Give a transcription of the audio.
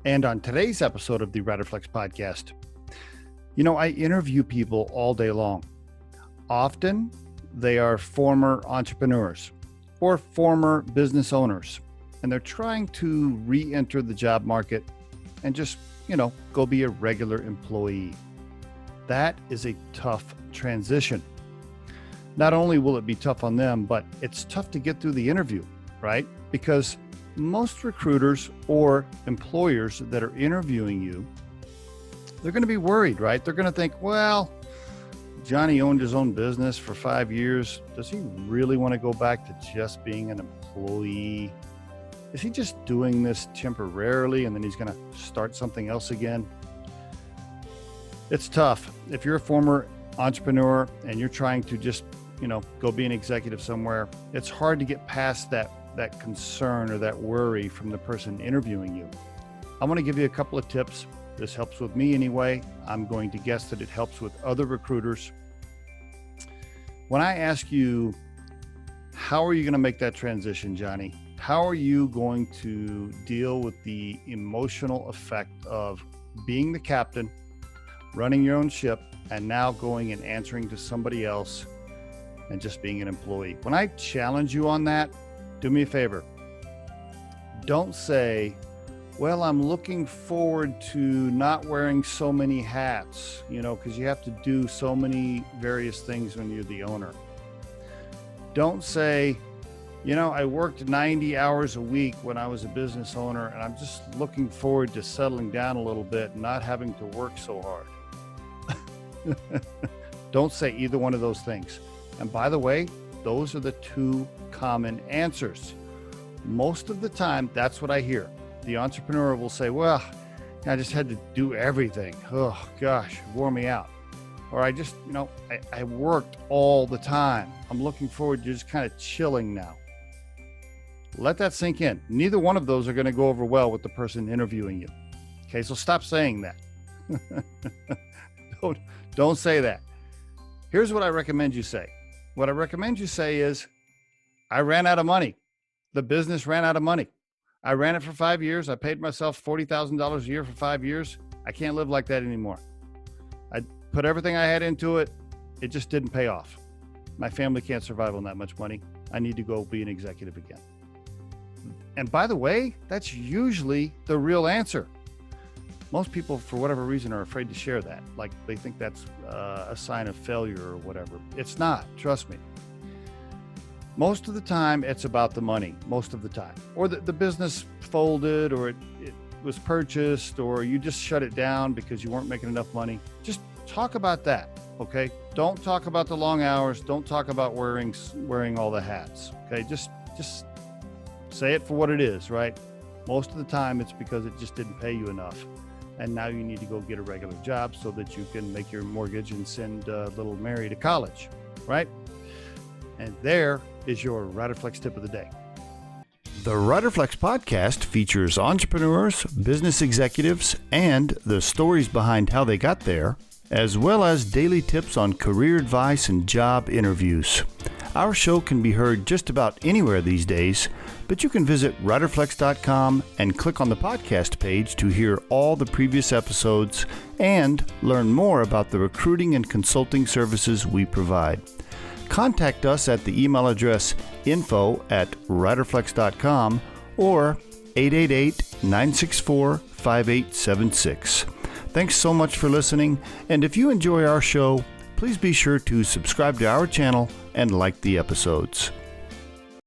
And on today's episode of the Riderflex podcast, I interview people all day long. Often they are former entrepreneurs or former business owners, and they're trying to re-enter the job market and just, go be a regular employee. That is a tough transition. Not only will it be tough on them, but it's tough to get through the interview, right? Because most recruiters or employers that are interviewing you, they're going to be worried, right? They're going to think, well, Johnny owned his own business for 5 years. Does he really want to go back to just being an employee? Is he just doing this temporarily and then he's going to start something else again? It's tough. If you're a former entrepreneur and you're trying to just, go be an executive somewhere, it's hard to get past that concern or that worry from the person interviewing you. I want to give you a couple of tips. This helps with me anyway. I'm going to guess that it helps with other recruiters. When I ask you, how are you going to make that transition, Johnny? How are you going to deal with the emotional effect of being the captain, running your own ship, and now going and answering to somebody else and just being an employee? When I challenge you on that, do me a favor. Don't say, well, I'm looking forward to not wearing so many hats, because you have to do so many various things when you're the owner. Don't say, I worked 90 hours a week when I was a business owner, and I'm just looking forward to settling down a little bit and not having to work so hard. Don't say either one of those things. And by the way, those are the two common answers. Most of the time, that's what I hear. The entrepreneur will say, well, I just had to do everything. Oh gosh, it wore me out. Or I just, I worked all the time. I'm looking forward to just kind of chilling now. Let that sink in. Neither one of those are going to go over well with the person interviewing you. Okay, so stop saying that. Don't say that. Here's what I recommend you say. What I recommend you say is, I ran out of money. The business ran out of money. I ran it for 5 years. I paid myself $40,000 a year for 5 years. I can't live like that anymore. I put everything I had into it. It just didn't pay off. My family can't survive on that much money. I need to go be an executive again. And by the way, that's usually the real answer. Most people, for whatever reason, are afraid to share that. Like they think that's a sign of failure or whatever. It's not, trust me. Most of the time, it's about the money, most of the time. Or the business folded, or it was purchased, or you just shut it down because you weren't making enough money. Just talk about that, okay? Don't talk about the long hours. Don't talk about wearing all the hats, okay? Just say it for what it is, right? Most of the time, it's because it just didn't pay you enough. And now you need to go get a regular job so that you can make your mortgage and send little Mary to college, right? And there is your Riderflex tip of the day. The Riderflex podcast features entrepreneurs, business executives, and the stories behind how they got there, as well as daily tips on career advice and job interviews. Our show can be heard just about anywhere these days, but you can visit riderflex.com and click on the podcast page to hear all the previous episodes and learn more about the recruiting and consulting services we provide. Contact us at the email address info@riderflex.com or 888-964-5876. Thanks so much for listening, and if you enjoy our show, please be sure to subscribe to our channel and like the episodes.